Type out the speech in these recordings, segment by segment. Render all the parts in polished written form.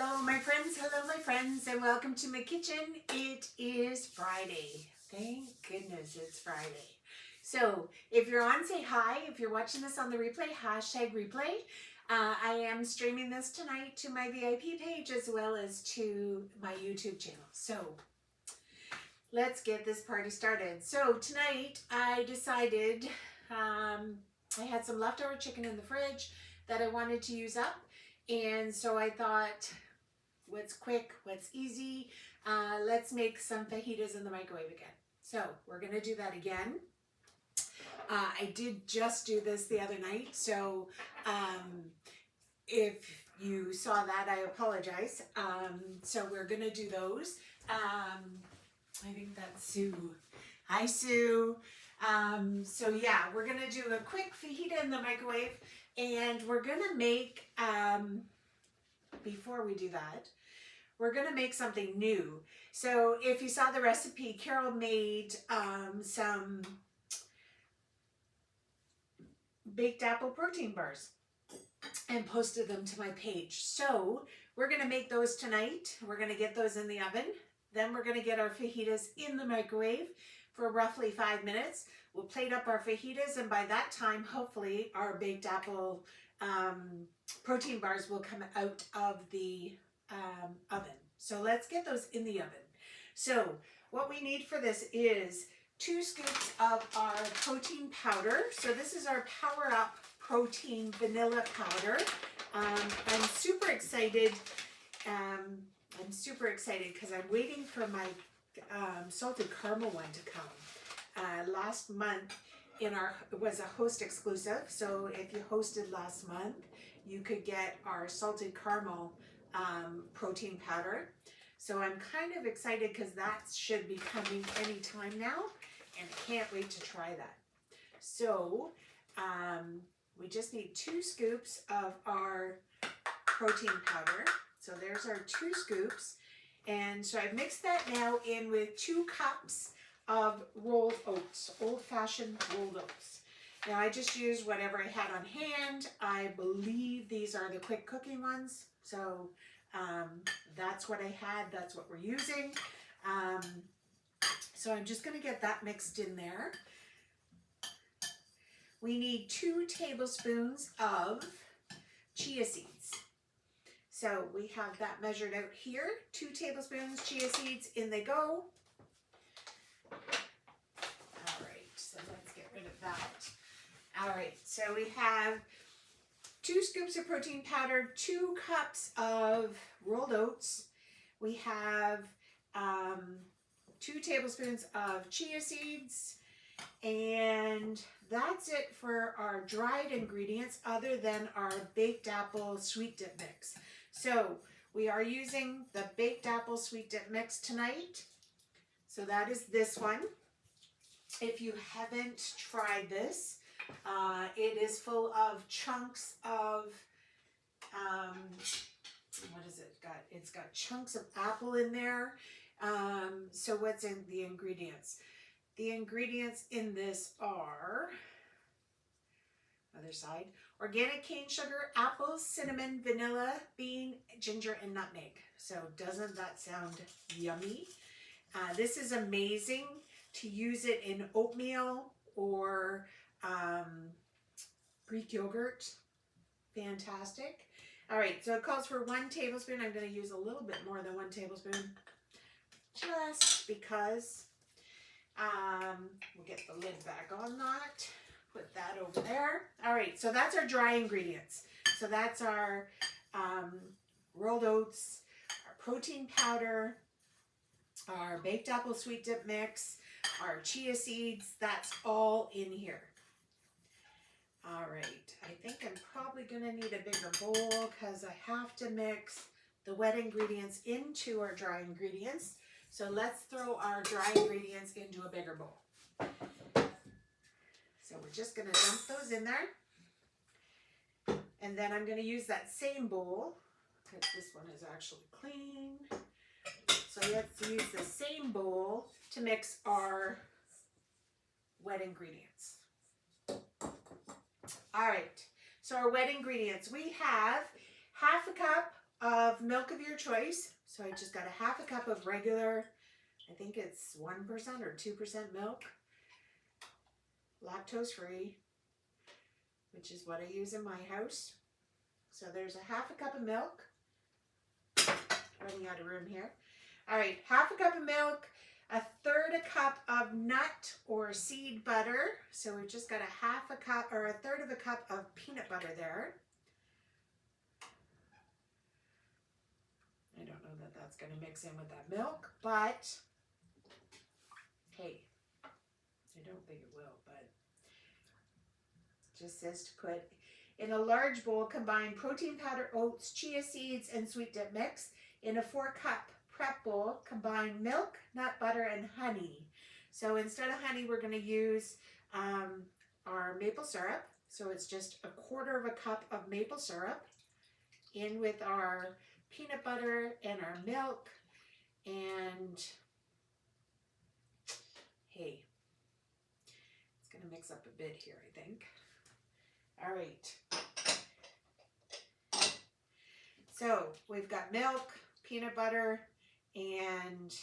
Hello my friends, and welcome to my kitchen. It is Friday. Thank goodness it's Friday. So if you're on, say hi. If you're watching this on the replay, hashtag replay. I am streaming this tonight to my VIP page as well as to my YouTube channel. So let's get this party started. So tonight I decided I had some leftover chicken in the fridge that I wanted to use up. And so I thought, what's quick, what's easy? Let's make some fajitas in the microwave again. So we're gonna do that again. I did just do this the other night, so if you saw that, I apologize. So we're gonna do those. I think that's Sue. Hi, Sue. So yeah, we're gonna do a quick fajita in the microwave, and we're gonna make, before we do that, we're gonna make something new. So if you saw the recipe, Carol made some baked apple protein bars and posted them to my page. So we're gonna make those tonight. We're gonna get those in the oven. Then we're gonna get our fajitas in the microwave for roughly 5 minutes. We'll plate up our fajitas, and by that time, hopefully, our baked apple protein bars will come out of the oven. So let's get those in the oven. So what we need for this is 2 scoops of our protein powder. So this is our Power Up Protein Vanilla Powder. I'm super excited. I'm super excited because I'm waiting for my salted caramel one to come. Last month it was a host exclusive. So if you hosted last month, you could get our salted caramel protein powder. So I'm kind of excited because that should be coming anytime now, and I can't wait to try that. So we just need 2 scoops of our protein powder. So there's our 2 scoops. And so I've mixed that now in with 2 cups of rolled oats, old-fashioned rolled oats. Now I just used whatever I had on hand. I believe these are the quick cooking ones. So that's what I had, that's what we're using. So I'm just gonna get that mixed in there. We need 2 tablespoons of chia seeds. So we have that measured out here. 2 tablespoons chia seeds, in they go. All right, so let's get rid of that. All right, so we have 2 scoops of protein powder, 2 cups of rolled oats. We have 2 tablespoons of chia seeds, and that's it for our dried ingredients other than our baked apple sweet dip mix. So we are using the baked apple sweet dip mix tonight. So that is this one. If you haven't tried this, it is full of chunks of, what is it got? It's got chunks of apple in there. So what's in the ingredients? The ingredients in this are, other side, organic cane sugar, apples, cinnamon, vanilla, bean, ginger, and nutmeg. So doesn't that sound yummy? This is amazing to use it in oatmeal or Greek yogurt. Fantastic. All right, so it calls for 1 tablespoon. I'm going to use a little bit more than 1 tablespoon just because. We'll get the lid back on that. Put that over there. All right, so that's our dry ingredients. So that's our rolled oats, our protein powder, our baked apple sweet dip mix, our chia seeds. That's all in here. All right, I think I'm probably gonna need a bigger bowl because I have to mix the wet ingredients into our dry ingredients. So let's throw our dry ingredients into a bigger bowl. So we're just gonna dump those in there. And then I'm gonna use that same bowl, because this one is actually clean. So let's use the same bowl to mix our wet ingredients. All right, so our wet ingredients, we have 1/2 cup of milk of your choice. So I just got a half a cup of regular, I think it's 1% or 2% milk, lactose free, which is what I use in my house. So there's a half a cup of milk. Running out of room here. All right, half a cup of milk, a third a cup of nut or seed butter. So we've just got a half a cup or a third of a cup of peanut butter there. I don't know that that's going to mix in with that milk, but hey, I don't think it will, but it just says to put in a large bowl, combine protein powder, oats, chia seeds, and sweet dip mix. In a 4-cup prep bowl, combine milk, nut butter, and honey. So instead of honey, we're going to use our maple syrup. So it's just a quarter of a cup of maple syrup in with our peanut butter and our milk. And hey, it's going to mix up a bit here, I think. All right. So we've got milk, peanut butter, and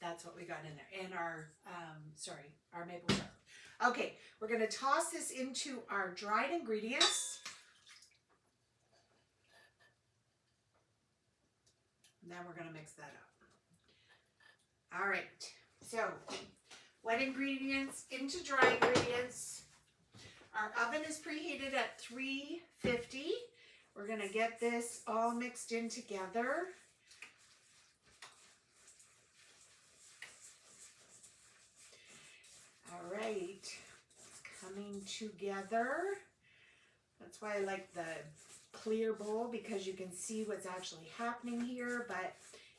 that's what we got in there. And our maple syrup. Okay, we're going to toss this into our dried ingredients. And then we're going to mix that up. All right, so wet ingredients into dry ingredients. Our oven is preheated at 350. We're going to get this all mixed in together. All right, it's coming together. That's why I like the clear bowl, because you can see what's actually happening here. But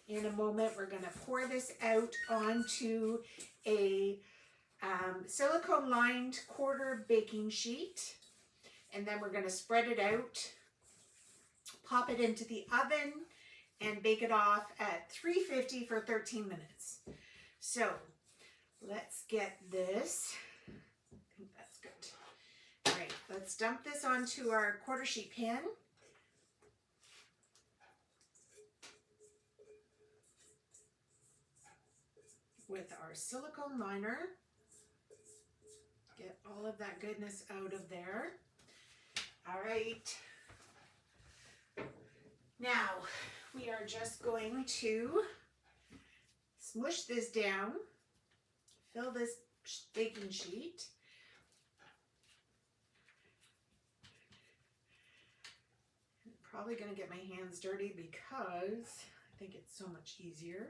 in a moment, we're going to pour this out onto a silicone lined quarter baking sheet, and then we're going to spread it out, pop it into the oven, and bake it off at 350 for 13 minutes. So let's get this. I think that's good. All right, let's dump this onto our quarter sheet pan. With our silicone liner. Get all of that goodness out of there. All right. Now, we are just going to smush this down, fill this baking sheet. I'm probably going to get my hands dirty because I think it's so much easier.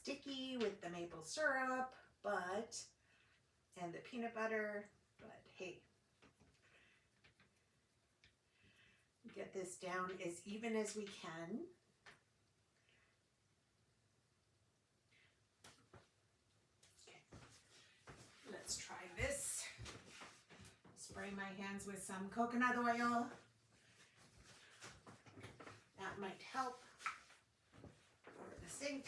Sticky with the maple syrup, and the peanut butter, but hey, get this down as even as we can. Okay, let's try this. Spray my hands with some coconut oil. That might help. Over the sink.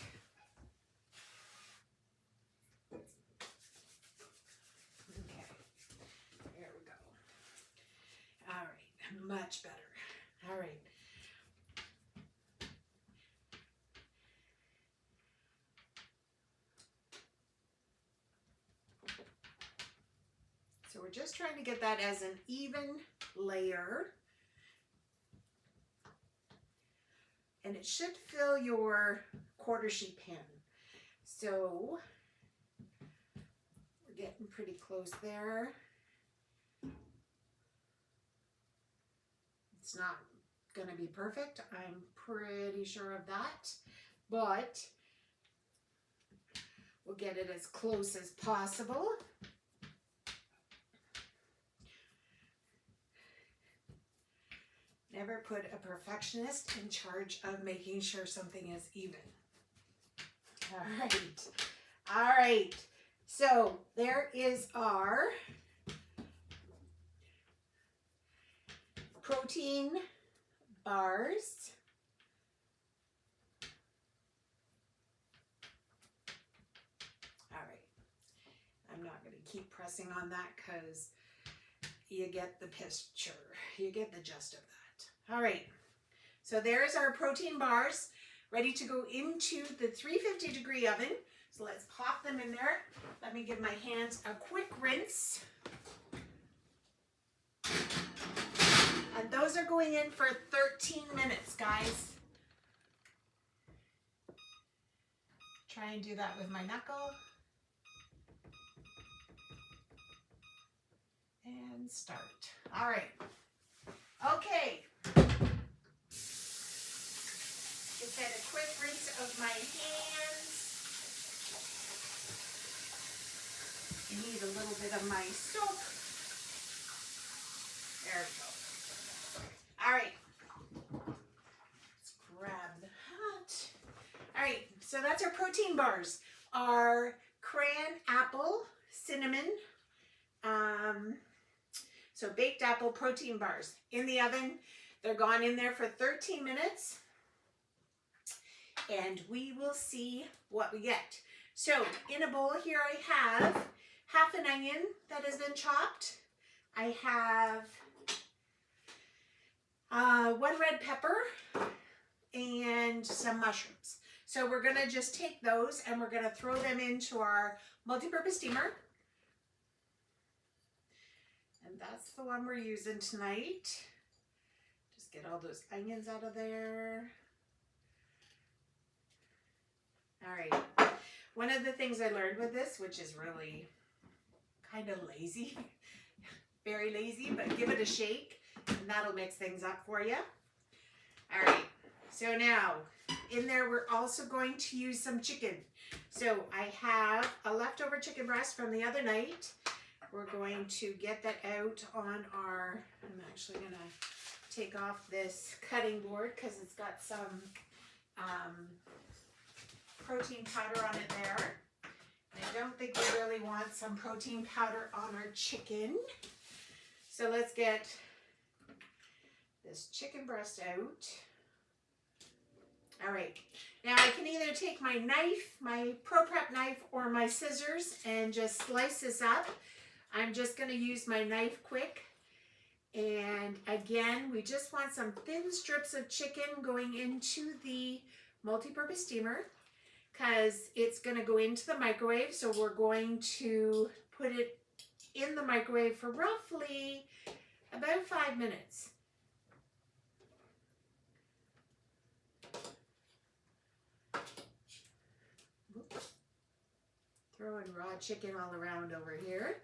Much better. All right. So we're just trying to get that as an even layer. And it should fill your quarter sheet pan. So we're getting pretty close there. It's not going to be perfect. I'm pretty sure of that, but we'll get it as close as possible. Never put a perfectionist in charge of making sure something is even. All right. All right. So there is our protein bars. All right. I'm not going to keep pressing on that because you get the picture. You get the gist of that. All right. So there's our protein bars ready to go into the 350-degree oven. So let's pop them in there. Let me give my hands a quick rinse. And those are going in for 13 minutes, guys. Try and do that with my knuckle. And start. All right. Okay. Just had a quick rinse of my hands. You need a little bit of my soap. There we go. All right. Let's grab the hat. All right. So that's our protein bars. Our cran apple cinnamon. So baked apple protein bars in the oven. They're gone in there for 13 minutes. And we will see what we get. So in a bowl here I have half an onion that has been chopped. I have 1 red pepper and some mushrooms. So we're going to just take those and we're going to throw them into our multi-purpose steamer. And that's the one we're using tonight. Just get all those onions out of there. All right. One of the things I learned with this, which is really kind of lazy, very lazy, but give it a shake and that'll mix things up for you. All right. So now in there, we're also going to use some chicken. So I have a leftover chicken breast from the other night. We're going to get that out on our, I'm actually going to take off this cutting board because it's got some protein powder on it there. And I don't think we really want some protein powder on our chicken. So let's get this chicken breast out. All right, now I can either take my knife, my Pro Prep knife, or my scissors and just slice this up. I'm just going to use my knife quick. And again, we just want some thin strips of chicken going into the multi-purpose steamer because it's going to go into the microwave. So we're going to put it in the microwave for roughly about 5 minutes. Throwing raw chicken all around over here.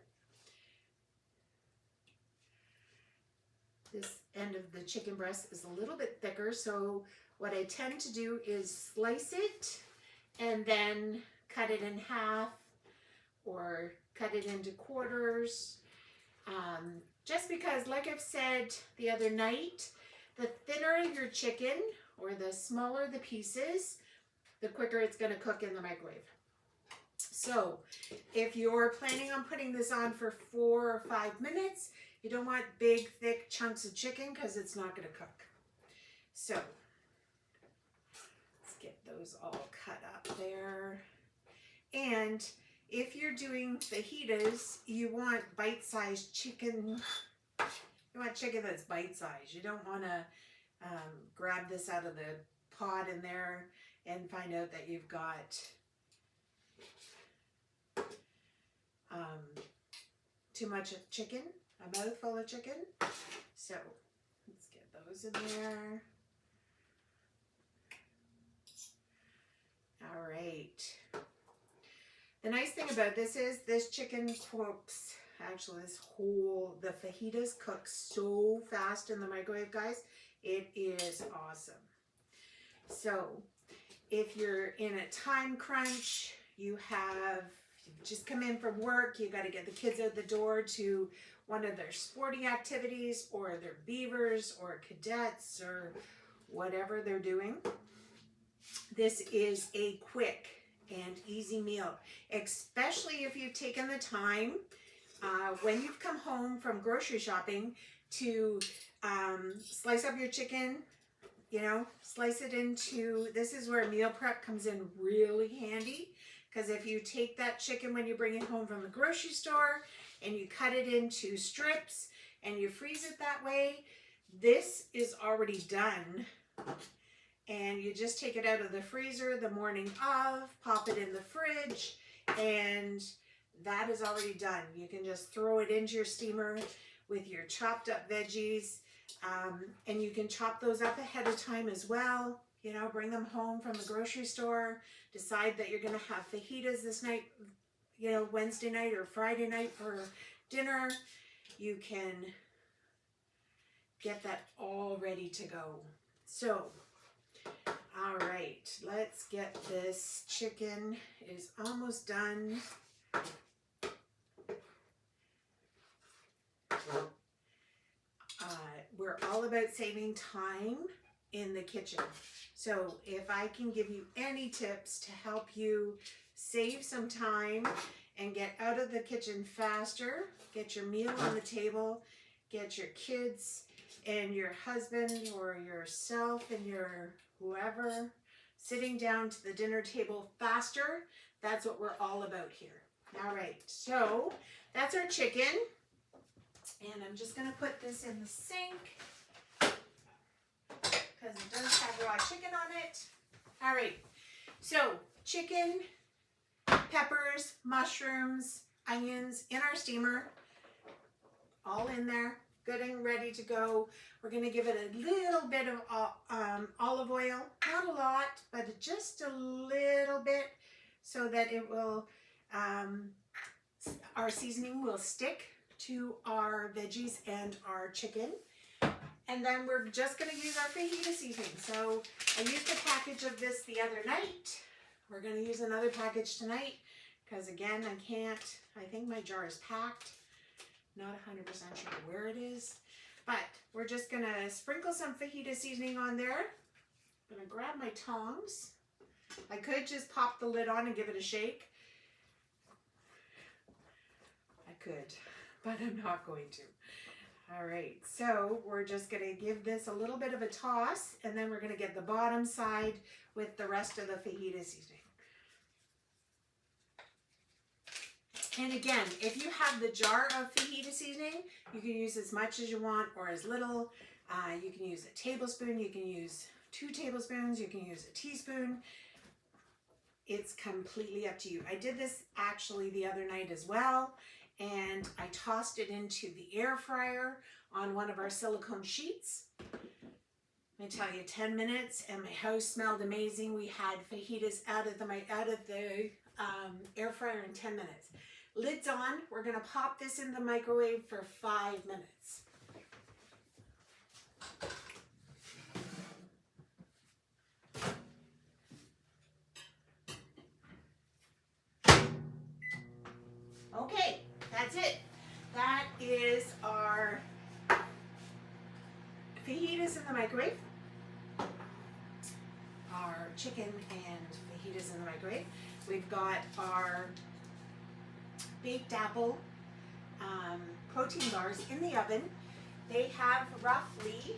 This end of the chicken breast is a little bit thicker, so what I tend to do is slice it and then cut it in half or cut it into quarters. Just because, like I've said the other night, the thinner your chicken or the smaller the pieces, the quicker it's going to cook in the microwave. So if you're planning on putting this on for 4 or 5 minutes, you don't want big, thick chunks of chicken because it's not going to cook. So let's get those all cut up there. And if you're doing fajitas, you want bite-sized chicken. You want chicken that's bite-sized. You don't want to grab this out of the pot in there and find out that you've got too much of chicken, a mouthful of chicken. So let's get those in there. All right. The nice thing about this is this chicken cooks, actually the fajitas cook so fast in the microwave, guys. It is awesome. So if you're in a time crunch, you've just come in from work, you got to get the kids out the door to one of their sporting activities or their beavers or cadets or whatever they're doing. This is a quick and easy meal, especially if you've taken the time when you've come home from grocery shopping to slice up your chicken, slice it into, this is where meal prep comes in really handy, because if you take that chicken when you bring it home from the grocery store and you cut it into strips and you freeze it that way, this is already done. And you just take it out of the freezer the morning of, pop it in the fridge, and that is already done. You can just throw it into your steamer with your chopped up veggies, and you can chop those up ahead of time as well. Bring them home from the grocery store, decide that you're going to have fajitas this night, Wednesday night or Friday night for dinner. You can get that all ready to go. So, all right, let's get this chicken. It is almost done. We're all about saving time in the kitchen. So if I can give you any tips to help you save some time and get out of the kitchen faster, get your meal on the table, get your kids and your husband or yourself and your whoever sitting down to the dinner table faster, that's what we're all about here. All right, so that's our chicken. And I'm just going to put this in the sink because it does have raw chicken on it. All right, so chicken, peppers, mushrooms, onions in our steamer, all in there, good and ready to go. We're going to give it a little bit of olive oil, not a lot, but just a little bit so that it will, our seasoning will stick to our veggies and our chicken. And then we're just going to use our fajita seasoning. So I used a package of this the other night. We're going to use another package tonight because again, I think my jar is packed. Not 100% sure where it is, but we're just going to sprinkle some fajita seasoning on there. I'm going to grab my tongs. I could just pop the lid on and give it a shake. I could, but I'm not going to. All right, so we're just going to give this a little bit of a toss, and then we're going to get the bottom side with the rest of the fajita seasoning. And again, if you have the jar of fajita seasoning, you can use as much as you want or as little. You can use a tablespoon, you can use 2 tablespoons, you can use a teaspoon. It's completely up to you. I did this actually the other night as well, and I tossed it into the air fryer on one of our silicone sheets. I tell you, 10 minutes and my house smelled amazing. We had fajitas out of the air fryer in 10 minutes. Lid's on. We're going to pop this in the microwave for 5 minutes. Okay, that's it. That is our fajitas in the microwave. Our chicken and fajitas in the microwave. We've got our baked apple protein bars in the oven. They have roughly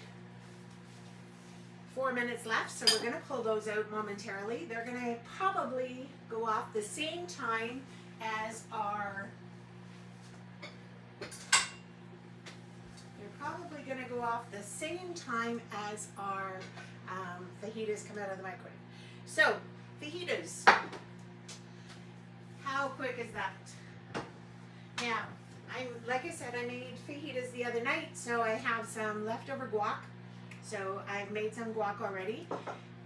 4 minutes left, so we're going to pull those out momentarily. They're going to probably go off the same time as our fajitas come out of the microwave. So, fajitas. How quick is that? Now, like I said, I made fajitas the other night, so I have some leftover guac. So I've made some guac already.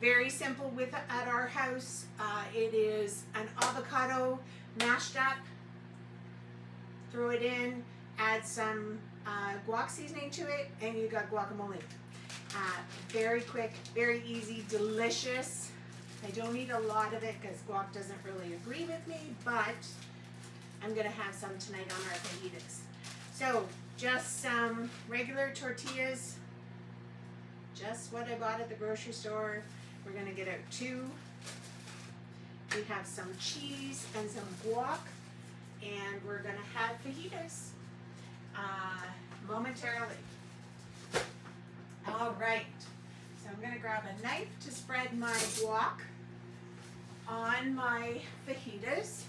Very simple at our house. It is an avocado mashed up. Throw it in, add some guac seasoning to it, and you got guacamole. Very quick, very easy, delicious. I don't eat a lot of it because guac doesn't really agree with me, but I'm gonna have some tonight on our fajitas. So just some regular tortillas, just what I bought at the grocery store. We're gonna get out 2. We have some cheese and some guac, and we're gonna have fajitas momentarily. All right, So I'm going to grab a knife to spread my guac on my fajitas.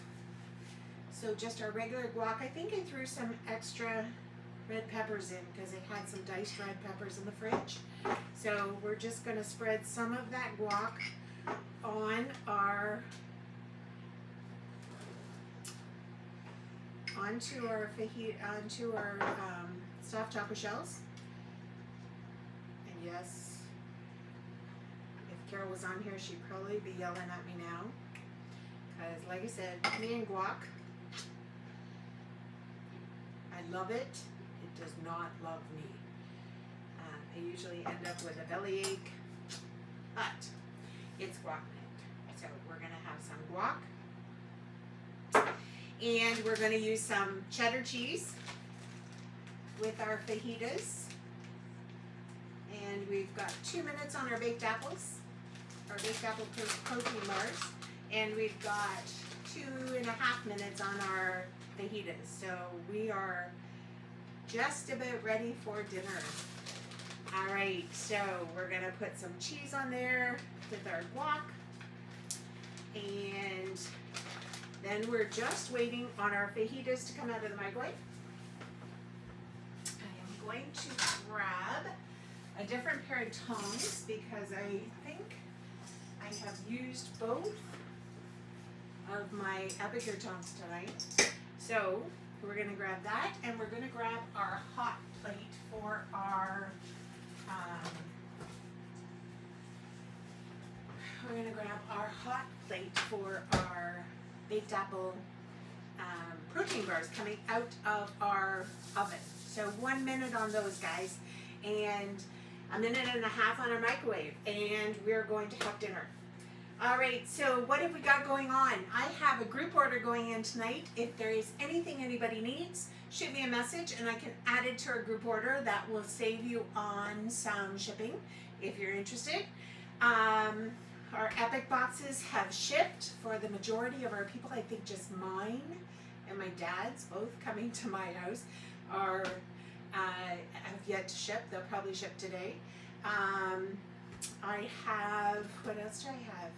So just our regular guac. I think I threw some extra red peppers in because it had some diced red peppers in the fridge. So we're just going to spread some of that guac on our onto our soft taco shells. And yes, if Carol was on here, she'd probably be yelling at me now. Because like I said, me and guac, I love it. It does not love me. I usually end up with a bellyache, but it's guac night. So we're going to have some guac. And we're going to use some cheddar cheese with our fajitas. And we've got 2 minutes on our baked apples, our baked apple protein bars. And we've got 2.5 minutes on our fajitas. So we are just about ready for dinner. All right, so we're going to put some cheese on there with our guac. And then we're just waiting on our fajitas to come out of the microwave. I am going to grab a different pair of tongs because I think I have used both of my Epicure tongs tonight. So we're going to grab that, and we're going to grab our hot plate for our baked apple protein bars coming out of our oven. So 1 minute on those, guys, and 1.5 minutes on our microwave, and we're going to have dinner. All right, so what have we got going on? I have a group order going in tonight. If there is anything anybody needs, shoot me a message and I can add it to our group order. That will save you on some shipping if you're interested. Our Epic boxes have shipped for the majority of our people. I think just mine and my dad's, both coming to my house, are have yet to ship. They'll probably ship today. I have, what else do I have?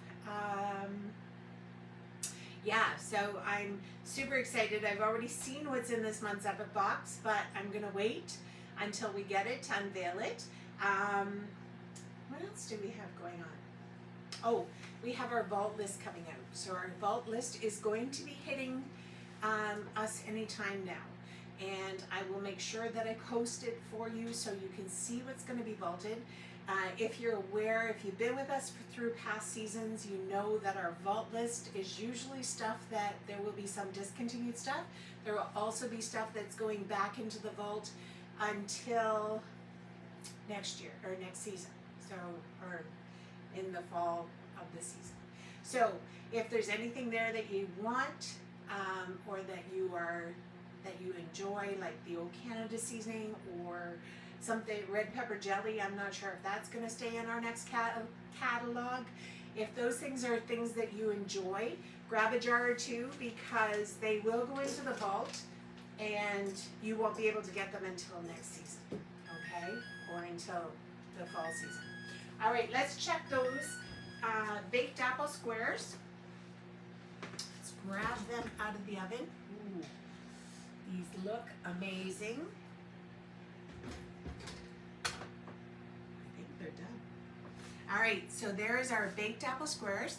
Yeah, so I'm super excited. I've already seen what's in this month's Epic box, but I'm going to wait until we get it to unveil it. What else do we have going on? Oh, we have our vault list coming out. So our vault list is going to be hitting us anytime now. And I will make sure that I post it for you so you can see what's going to be vaulted. If you're aware, if you've been with us through past seasons, you know that our vault list is usually stuff that there will be some discontinued stuff. There will also be stuff that's going back into the vault until next year or next season. So, or in the fall of the season. So if there's anything there that you want or that you enjoy, like the old Canada seasoning or something, red pepper jelly, I'm not sure if that's going to stay in our next catalog. If those things are things that you enjoy, grab a jar or two because they will go into the vault and you won't be able to get them until next season, okay? Or until the fall season. All right, let's check those baked apple squares. Let's grab them out of the oven. Ooh, these look amazing. I think they're done. All right, so there's our baked apple squares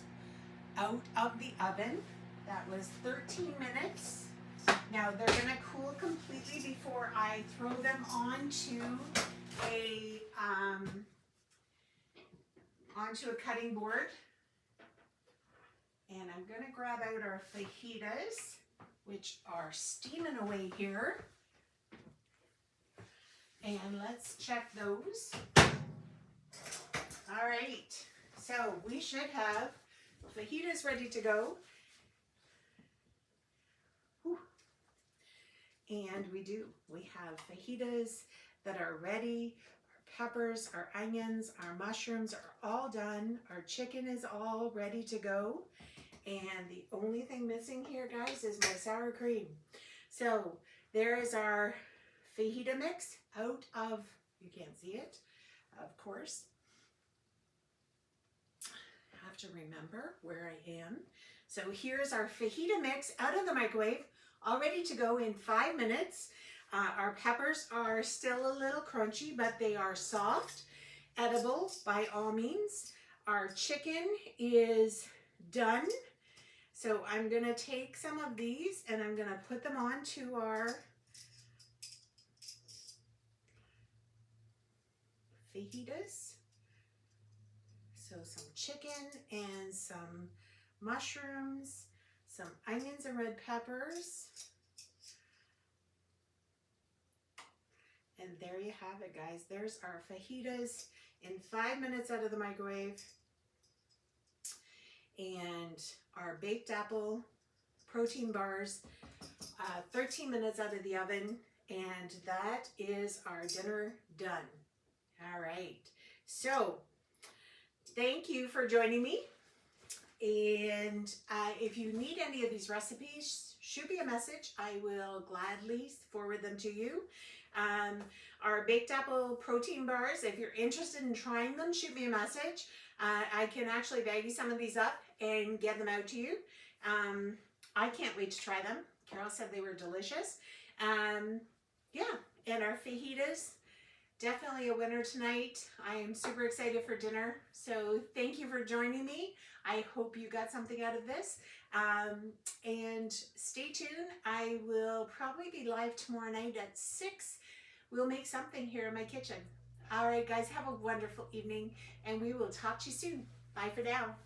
out of the oven. That was 13 minutes. Now they're gonna cool completely before I throw them onto a cutting board. And I'm gonna grab out our fajitas, which are steaming away here. And let's check those. All right, so we should have fajitas ready to go. Whew. And we do. We have fajitas that are ready. Our peppers, our onions, our mushrooms are all done. Our chicken is all ready to go. And the only thing missing here, guys, is my sour cream. So there is our fajita mix out of, you can't see it, of course. have to remember where I am. So here's our fajita mix out of the microwave, all ready to go in 5 minutes. Our peppers are still a little crunchy, but they are soft, edible by all means. Our chicken is done. So I'm gonna take some of these and I'm gonna put them onto our fajitas. So some chicken and some mushrooms, some onions and red peppers. And there you have it, guys. There's our fajitas in 5 minutes out of the microwave. And our baked apple protein bars, 13 minutes out of the oven. And that is our dinner done. All right. So thank you for joining me. And if you need any of these recipes, shoot me a message. I will gladly forward them to you. Our baked apple protein bars, if you're interested in trying them, shoot me a message. I can actually baggy some of these up and get them out to you. I can't wait to try them. Carol said they were delicious. Yeah, and our fajitas, definitely a winner tonight. I am super excited for dinner. So thank you for joining me. I hope you got something out of this. And stay tuned. I will probably be live tomorrow night at 6. We'll make something here in my kitchen. All right, guys, have a wonderful evening, and we will talk to you soon. Bye for now.